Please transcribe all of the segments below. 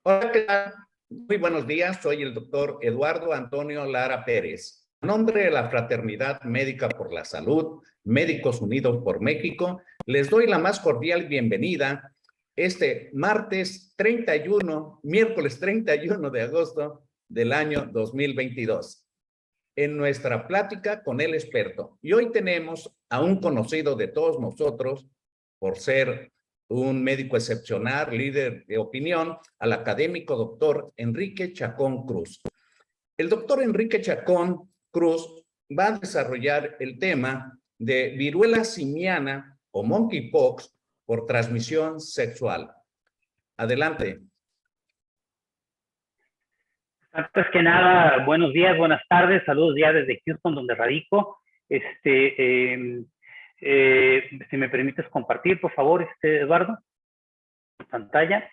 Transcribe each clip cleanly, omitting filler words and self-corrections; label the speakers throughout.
Speaker 1: Hola, ¿qué tal? Muy buenos días, soy el doctor Eduardo Antonio Lara Pérez. En nombre de la Fraternidad Médica por la Salud, Médicos Unidos por México, les doy la más cordial bienvenida este miércoles 31 de agosto del año 2022, en nuestra plática con el experto. Y hoy tenemos a un conocido de todos nosotros por ser un médico excepcional, líder de opinión, al académico doctor Enrique Chacón Cruz. El doctor Enrique Chacón Cruz va a desarrollar el tema de viruela simiana o monkeypox por transmisión sexual. Adelante.
Speaker 2: Antes que nada, buenos días, buenas tardes, saludos ya desde Houston, donde radico. Si me permites compartir, por favor, Eduardo, pantalla.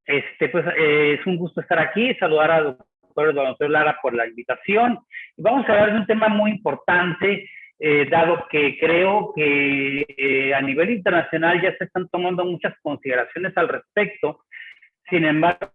Speaker 2: Es un gusto estar aquí, saludar al doctor Lara por la invitación. Vamos a hablar de un tema muy importante, dado que creo que a nivel internacional ya se están tomando muchas consideraciones al respecto. Sin embargo,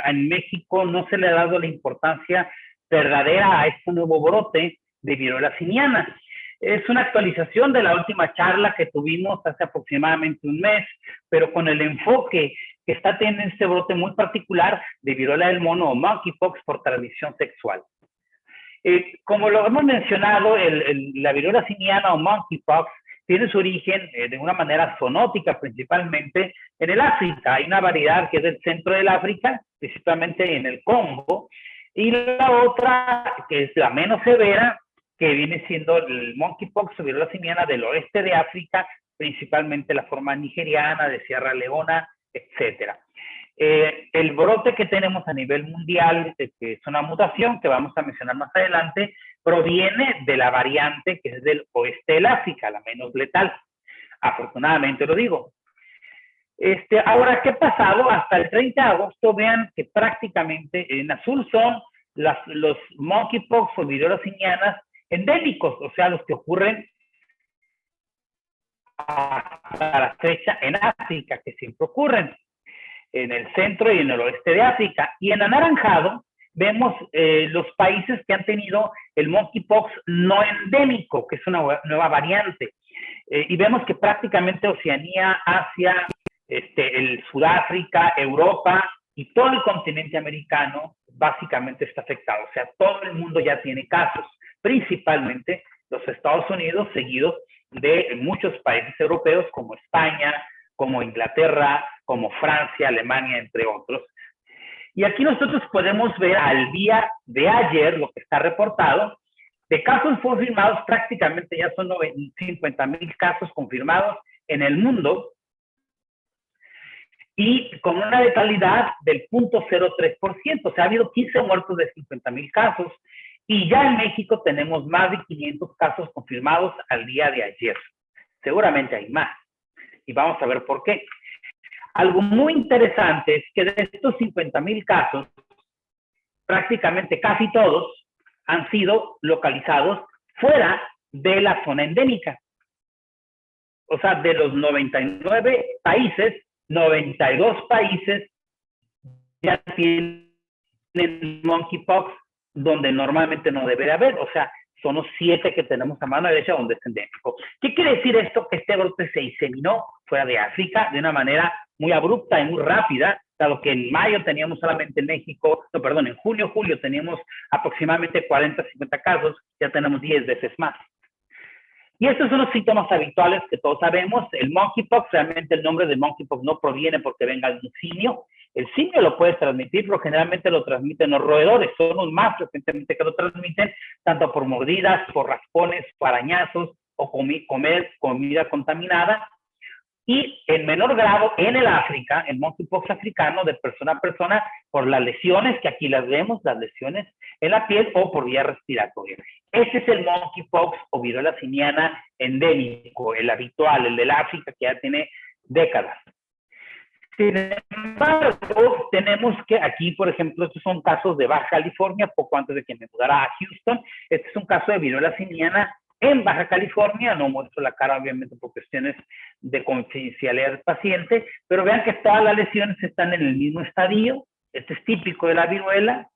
Speaker 2: en México no se le ha dado la importancia verdadera a este nuevo brote de viruela simiana. Es una actualización de la última charla que tuvimos hace aproximadamente un mes, pero con el enfoque que está teniendo este brote muy particular de viruela del mono o monkeypox por transmisión sexual. Como lo hemos mencionado, la viruela simiana o monkeypox tiene su origen de una manera zoonótica, principalmente en el África. Hay una variedad que es del centro del África, principalmente en el Congo, y la otra, que es la menos severa, que viene siendo el monkeypox o viruela simiana del oeste de África, principalmente la forma nigeriana, de Sierra Leona, etc. El brote que tenemos a nivel mundial, que es una mutación que vamos a mencionar más adelante, proviene de la variante que es del oeste del África, la menos letal. Afortunadamente lo digo. Ahora, ¿qué ha pasado? Hasta el 30 de agosto, vean que prácticamente en azul son los monkeypox o viruelas simianas endémicos, o sea, los que ocurren hasta la fecha en África, que siempre ocurren en el centro y en el oeste de África. Y en anaranjado vemos los países que han tenido el monkeypox no endémico, que es una nueva variante. Y vemos que prácticamente Oceanía, Asia, el Sudáfrica, Europa y todo el continente americano básicamente está afectado. O sea, todo el mundo ya tiene casos, principalmente los Estados Unidos, seguidos de muchos países europeos como España, como Inglaterra, como Francia, Alemania, entre otros. Y aquí nosotros podemos ver al día de ayer lo que está reportado. De casos confirmados, prácticamente ya son 50,000 casos confirmados en el mundo y con una letalidad del 0.03%. O sea, ha habido 15 muertos de 50,000 casos y ya en México tenemos más de 500 casos confirmados al día de ayer. Seguramente hay más y vamos a ver por qué. Algo muy interesante es que de estos 50,000 casos, prácticamente casi todos han sido localizados fuera de la zona endémica. O sea, de los 99 países, 92 países ya tienen monkeypox donde normalmente no debe haber. O sea, son los 7 que tenemos a mano derecha donde es endémico. ¿Qué quiere decir esto? Que este brote se diseminó fuera de África de una manera muy abrupta y muy rápida, dado que en mayo teníamos solamente en México, en julio teníamos aproximadamente 40, 50 casos, ya tenemos 10 veces más. Y estos son los síntomas habituales que todos sabemos. El monkeypox, realmente el nombre de monkeypox no proviene porque venga de un simio. El simio lo puede transmitir, pero generalmente lo transmiten los roedores. Son los más frecuentemente que lo transmiten, tanto por mordidas, por raspones, por arañazos o comer comida contaminada. Y en menor grado en el África, el monkeypox africano, de persona a persona, por las lesiones, que aquí las vemos, las lesiones en la piel o por vía respiratoria. Este es el monkeypox o viruela simiana endémico, el habitual, el del África, que ya tiene décadas. Sin embargo, tenemos que aquí, por ejemplo, estos son casos de Baja California, poco antes de que me mudara a Houston. Este es un caso de viruela simiana en Baja California. No muestro la cara, obviamente, por cuestiones de confidencialidad del paciente, pero vean que todas las lesiones están en el mismo estadio. Este es típico de la viruela,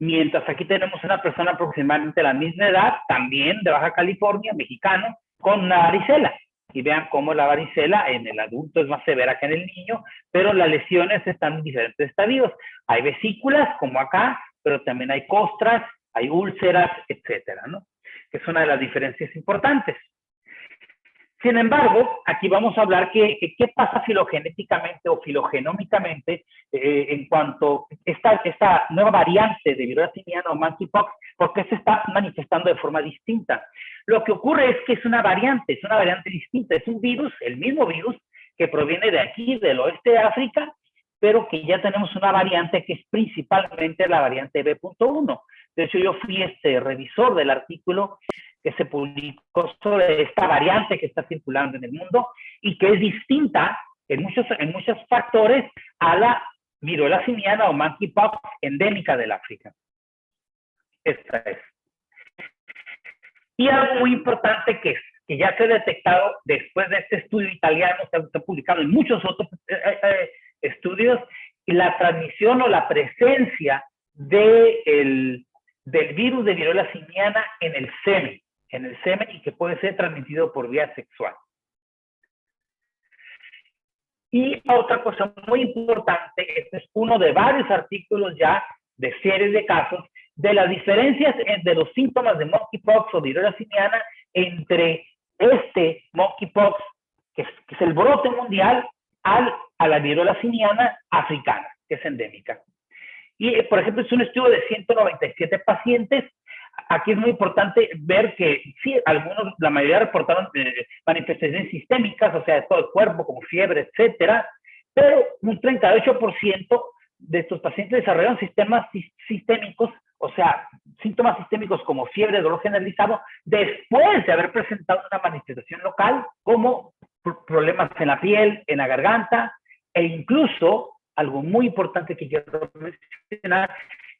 Speaker 2: mientras aquí tenemos una persona aproximadamente de la misma edad, también de Baja California, mexicano, con una varicela. Y vean cómo la varicela en el adulto es más severa que en el niño, pero las lesiones están en diferentes estadios. Hay vesículas, como acá, pero también hay costras, hay úlceras, etcétera, ¿no? Que es una de las diferencias importantes. Sin embargo, aquí vamos a hablar qué pasa filogenéticamente o filogenómicamente en cuanto a esta nueva variante de viruela simiana o monkeypox, porque se está manifestando de forma distinta. Lo que ocurre es que es una variante distinta, es un virus, el mismo virus que proviene de aquí, del oeste de África, pero que ya tenemos una variante que es principalmente la variante B.1. De hecho, yo fui revisor del artículo que se publicó sobre esta variante que está circulando en el mundo y que es distinta en muchos factores a la viruela simiana o monkeypox endémica del África. Esta es. Y algo muy importante que ya se ha detectado después de este estudio italiano, se ha publicado en muchos otros estudios, la transmisión o la presencia del virus de viruela simiana en el semen y que puede ser transmitido por vía sexual. Y otra cosa muy importante, este es uno de varios artículos ya de series de casos, de las diferencias de los síntomas de monkeypox o viruela simiana entre este monkeypox, que es el brote mundial, a la viruela simiana africana, que es endémica. Y, por ejemplo, es un estudio de 197 pacientes. Aquí es muy importante ver que sí, la mayoría reportaron manifestaciones sistémicas, o sea, de todo el cuerpo, como fiebre, etcétera, pero un 38% de estos pacientes desarrollaron sistemas sistémicos, o sea, síntomas sistémicos como fiebre, dolor generalizado, después de haber presentado una manifestación local, como problemas en la piel, en la garganta, e incluso, algo muy importante que quiero mencionar,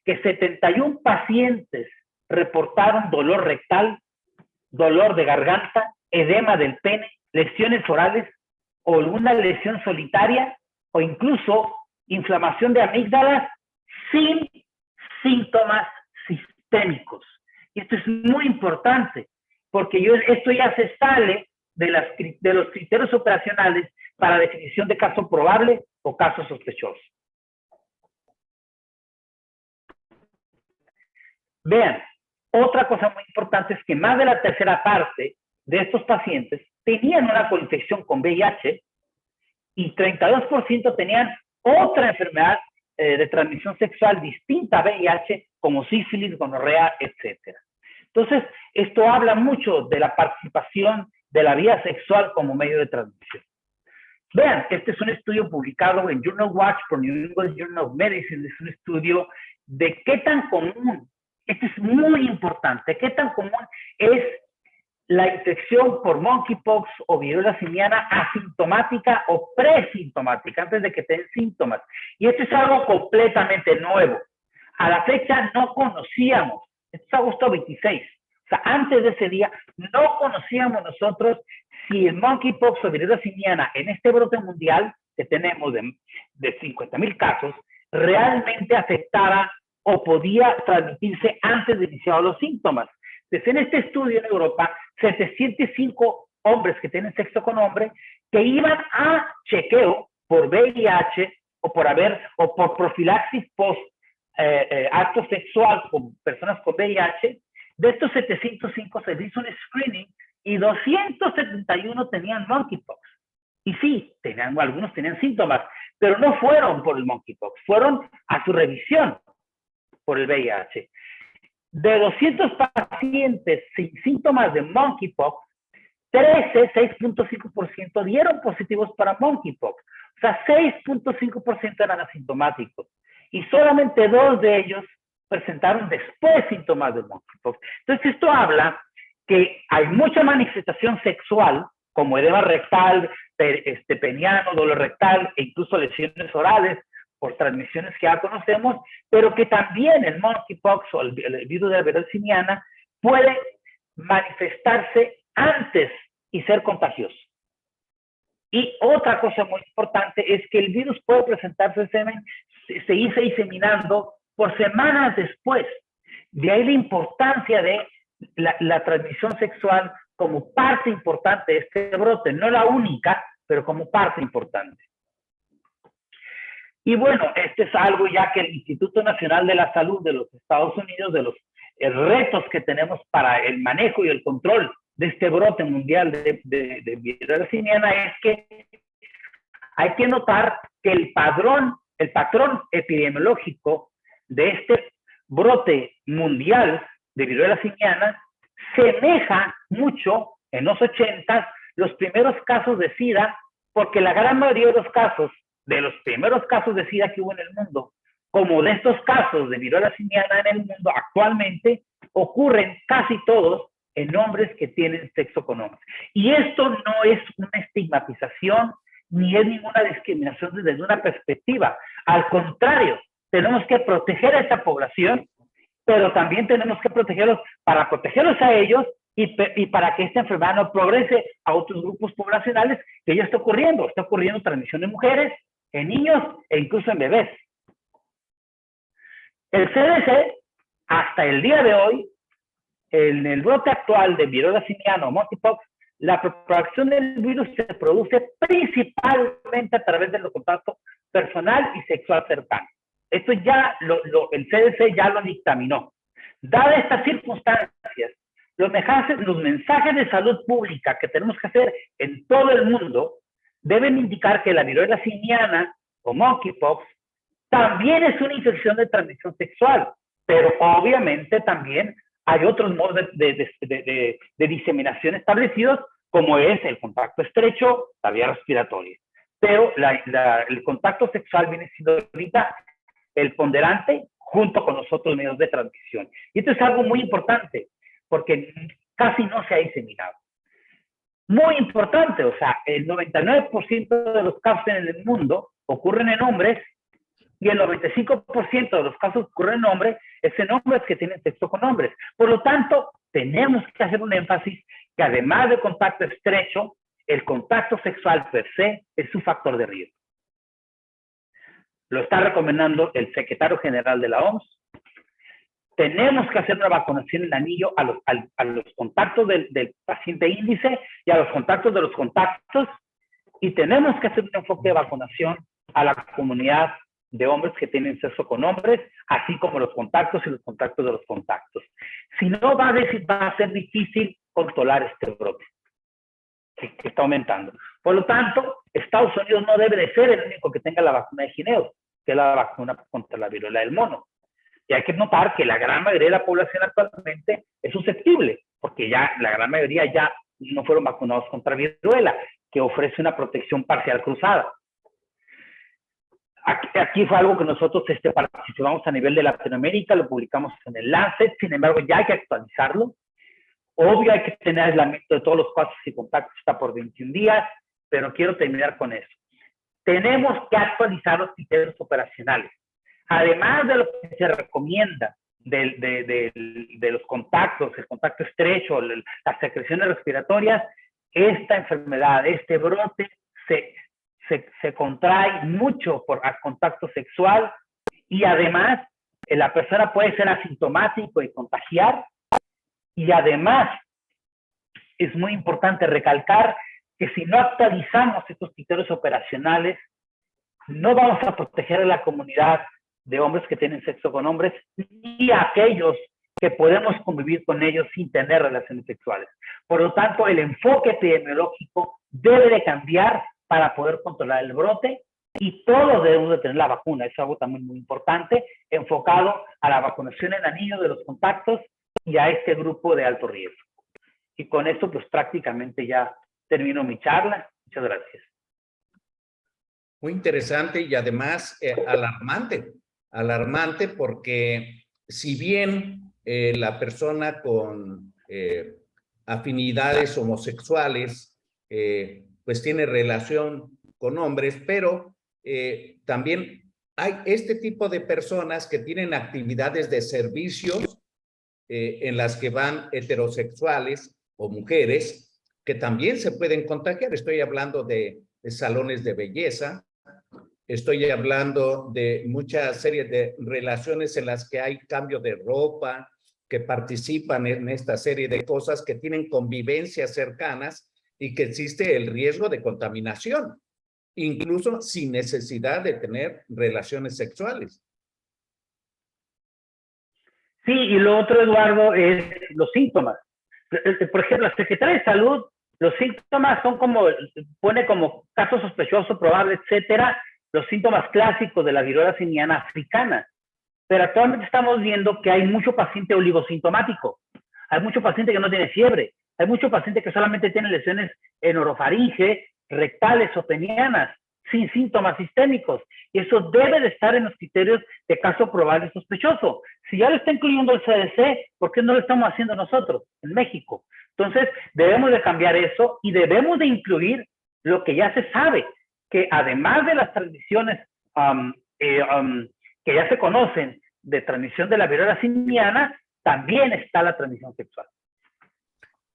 Speaker 2: que 71 pacientes reportaron dolor rectal, dolor de garganta, edema del pene, lesiones orales o alguna lesión solitaria o incluso inflamación de amígdalas sin síntomas sistémicos. Y esto es muy importante porque esto ya se sale de los criterios operacionales para definición de caso probable o caso sospechoso. Vean, otra cosa muy importante es que más de la tercera parte de estos pacientes tenían una coinfección con VIH y 32% tenían otra enfermedad de transmisión sexual distinta a VIH, como sífilis, gonorrea, etc. Entonces, esto habla mucho de la participación de la vida sexual como medio de transmisión. Vean, este es un estudio publicado en Journal Watch por New England Journal of Medicine. Es un estudio de qué tan común, esto es muy importante, qué tan común es la infección por monkeypox o viruela simiana asintomática o presintomática, antes de que tengan síntomas. Y esto es algo completamente nuevo. A la fecha no conocíamos, esto es agosto 26, o sea, antes de ese día no conocíamos nosotros si el monkeypox o viruela simiana en este brote mundial que tenemos de 50,000 casos realmente afectaba o podía transmitirse antes de iniciar los síntomas. Entonces, en este estudio en Europa, 705 hombres que tienen sexo con hombre que iban a chequeo por VIH o por profilaxis post acto sexual con personas con VIH. De estos 705 se hizo un screening y 271 tenían monkeypox. Y sí, algunos tenían síntomas, pero no fueron por el monkeypox, fueron a su revisión por el VIH. De 200 pacientes sin síntomas de monkeypox, 6.5% dieron positivos para monkeypox. O sea, 6.5% eran asintomáticos. Y solamente 2 de ellos presentaron después síntomas de monkeypox. Entonces, esto habla que hay mucha manifestación sexual, como edema rectal, peniano, dolor rectal e incluso lesiones orales por transmisiones que ya conocemos, pero que también el monkeypox o el virus de la viruela simiana puede manifestarse antes y ser contagioso. Y otra cosa muy importante es que el virus puede presentarse en semen, seguirse diseminando por semanas después. De ahí la importancia de la transmisión sexual como parte importante de este brote, no la única, pero como parte importante. Y bueno, este es algo ya que el Instituto Nacional de la Salud de los Estados Unidos, de los retos que tenemos para el manejo y el control de este brote mundial de viruela simiana, es que hay que notar que el patrón epidemiológico de este brote mundial de viruela simiana semeja mucho en los 80 los primeros casos de SIDA, porque la gran mayoría de los casos, de los primeros casos de SIDA que hubo en el mundo, como de estos casos de viruela simiana en el mundo actualmente, ocurren casi todos en hombres que tienen sexo con hombres. Y esto no es una estigmatización ni es ninguna discriminación desde una perspectiva. Al contrario, tenemos que proteger a esta población, pero también tenemos que protegerlos para protegerlos a ellos y para que esta enfermedad no progrese a otros grupos poblacionales, que ya está ocurriendo transmisión en mujeres, en niños e incluso en bebés. El CDC, hasta el día de hoy, en el brote actual de viruela simiana o monkeypox, la propagación del virus se produce principalmente a través del contacto personal y sexual cercano. Esto ya el CDC ya lo dictaminó. Dadas estas circunstancias, los mensajes de salud pública que tenemos que hacer en todo el mundo deben indicar que la viruela simiana o monkeypox también es una infección de transmisión sexual, pero obviamente también hay otros modos de diseminación establecidos, como es el contacto estrecho, la vía respiratoria. Pero el contacto sexual viene siendo ahorita el ponderante junto con los otros medios de transmisión. Y esto es algo muy importante, porque casi no se ha diseminado. Muy importante, o sea, el 99% de los casos en el mundo ocurren en hombres y el 95% de los casos que ocurren en hombres es en hombres que tienen sexo con hombres. Por lo tanto, tenemos que hacer un énfasis que además de contacto estrecho, el contacto sexual per se es un factor de riesgo. Lo está recomendando el secretario general de la OMS. Tenemos que hacer una vacunación en anillo a los contactos del paciente índice y a los contactos de los contactos, y tenemos que hacer un enfoque de vacunación a la comunidad de hombres que tienen sexo con hombres, así como los contactos y los contactos de los contactos. Si no, va a ser difícil controlar este brote que está aumentando. Por lo tanto, Estados Unidos no debe de ser el único que tenga la vacuna de Jynneos, que es la vacuna contra la viruela del mono. Y hay que notar que la gran mayoría de la población actualmente es susceptible, porque ya la gran mayoría ya no fueron vacunados contra viruela, que ofrece una protección parcial cruzada. Aquí fue algo que nosotros participamos a nivel de Latinoamérica, lo publicamos en el Lancet, sin embargo ya hay que actualizarlo. Obvio hay que tener aislamiento de todos los casos y contactos hasta por 21 días, pero quiero terminar con eso. Tenemos que actualizar los criterios operacionales. Además de lo que se recomienda de los contactos, el contacto estrecho, las secreciones respiratorias, esta enfermedad, este brote se contrae mucho por contacto sexual, y además la persona puede ser asintomático y contagiar. Y además es muy importante recalcar que si no actualizamos estos criterios operacionales, no vamos a proteger a la comunidad de hombres que tienen sexo con hombres y a aquellos que podemos convivir con ellos sin tener relaciones sexuales. Por lo tanto, el enfoque epidemiológico debe de cambiar para poder controlar el brote, y todos debemos de tener la vacuna. Es algo también muy importante, enfocado a la vacunación en anillo de los contactos y a este grupo de alto riesgo. Y con esto, pues prácticamente ya termino mi charla. Muchas gracias.
Speaker 1: Muy interesante y además alarmante porque si bien la persona con afinidades homosexuales pues tiene relación con hombres, pero también hay este tipo de personas que tienen actividades de servicios en las que van heterosexuales o mujeres que también se pueden contagiar. Estoy hablando de salones de belleza. Estoy hablando de muchas series de relaciones en las que hay cambio de ropa, que participan en esta serie de cosas, que tienen convivencias cercanas y que existe el riesgo de contaminación, incluso sin necesidad de tener relaciones sexuales.
Speaker 2: Sí, y lo otro, Eduardo, es los síntomas. Por ejemplo, la Secretaría de Salud, los síntomas son como, pone como caso sospechoso, probable, etcétera, los síntomas clásicos de la viruela simiana africana. Pero actualmente estamos viendo que hay mucho paciente oligosintomático. Hay mucho paciente que no tiene fiebre. Hay mucho paciente que solamente tiene lesiones en orofaringe, rectales o penianas, sin síntomas sistémicos. Y eso debe de estar en los criterios de caso probable sospechoso. Si ya lo está incluyendo el CDC, ¿por qué no lo estamos haciendo nosotros en México? Entonces, debemos de cambiar eso y debemos de incluir lo que ya se sabe, que además de las transmisiones que ya se conocen de transmisión de la viruela simiana, también está la transmisión sexual.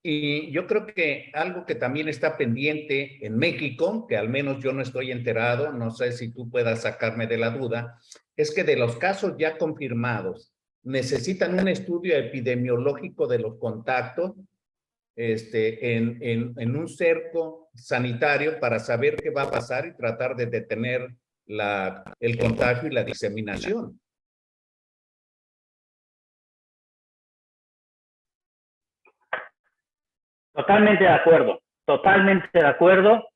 Speaker 1: Y yo creo que algo que también está pendiente en México, que al menos yo no estoy enterado, no sé si tú puedas sacarme de la duda, es que de los casos ya confirmados, necesitan un estudio epidemiológico de los contactos en un cerco sanitario para saber qué va a pasar y tratar de detener el contagio y la diseminación.
Speaker 2: Totalmente de acuerdo, totalmente de acuerdo.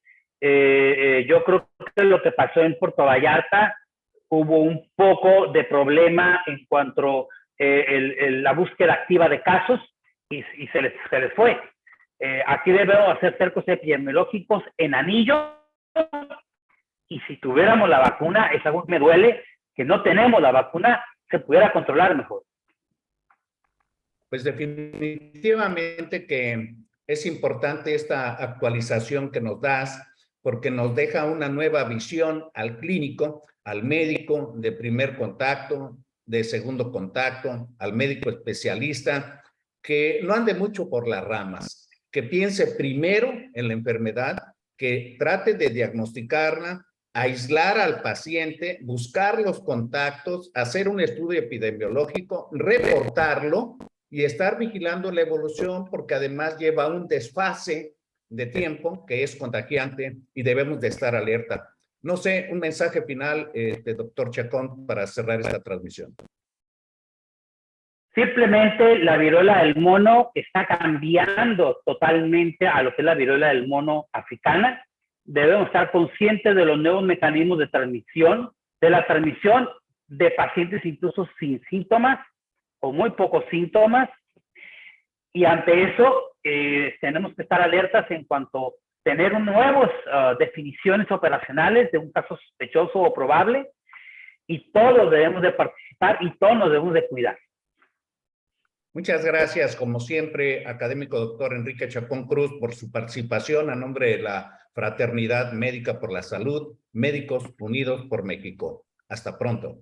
Speaker 2: Yo creo que lo que pasó en Puerto Vallarta, hubo un poco de problema en cuanto a la búsqueda activa de casos y se les fue. Aquí debemos hacer cercos epidemiológicos en anillo, y si tuviéramos la vacuna, es algo que me duele, que no tenemos la vacuna, se pudiera controlar mejor.
Speaker 1: Pues definitivamente que es importante esta actualización que nos das, porque nos deja una nueva visión al clínico, al médico de primer contacto, de segundo contacto, al médico especialista, que no ande mucho por las ramas, que piense primero en la enfermedad, que trate de diagnosticarla, aislar al paciente, buscar los contactos, hacer un estudio epidemiológico, reportarlo y estar vigilando la evolución, porque además lleva un desfase de tiempo que es contagiante y debemos de estar alerta. No sé, un mensaje final, doctor Chacón, para cerrar esta transmisión.
Speaker 2: Simplemente la viruela del mono está cambiando totalmente a lo que es la viruela del mono africana. Debemos estar conscientes de los nuevos mecanismos de transmisión, de la transmisión de pacientes incluso sin síntomas o muy pocos síntomas. Y ante eso tenemos que estar alertas en cuanto a tener nuevas definiciones operacionales de un caso sospechoso o probable, y todos debemos de participar y todos nos debemos de cuidar.
Speaker 1: Muchas gracias, como siempre, académico doctor Enrique Chacón Cruz, por su participación a nombre de la Fraternidad Médica por la Salud, Médicos Unidos por México. Hasta pronto.